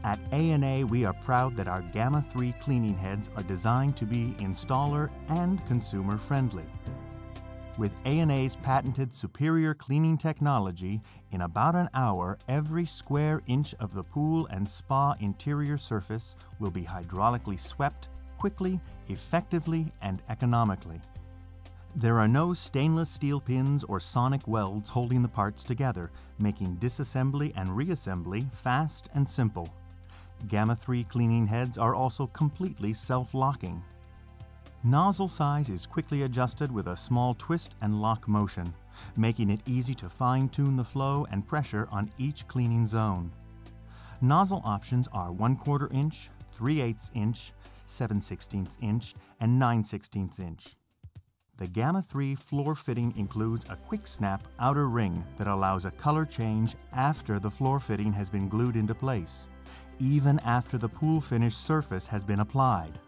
At A&A, we are proud that our Gamma 3 cleaning heads are designed to be installer and consumer friendly. With A&A's patented superior cleaning technology, in about an hour, every square inch of the pool and spa interior surface will be hydraulically swept quickly, effectively, and economically. There are no stainless steel pins or sonic welds holding the parts together, making disassembly and reassembly fast and simple. Gamma 3 cleaning heads are also completely self-locking. Nozzle size is quickly adjusted with a small twist and lock motion, making it easy to fine-tune the flow and pressure on each cleaning zone. Nozzle options are 1/4 inch, 3/8 inch, 7/16 inch, and 9/16 inch. The Gamma 3 floor fitting includes a quick snap outer ring that allows a color change after the floor fitting has been glued into place, even after the pool finish surface has been applied.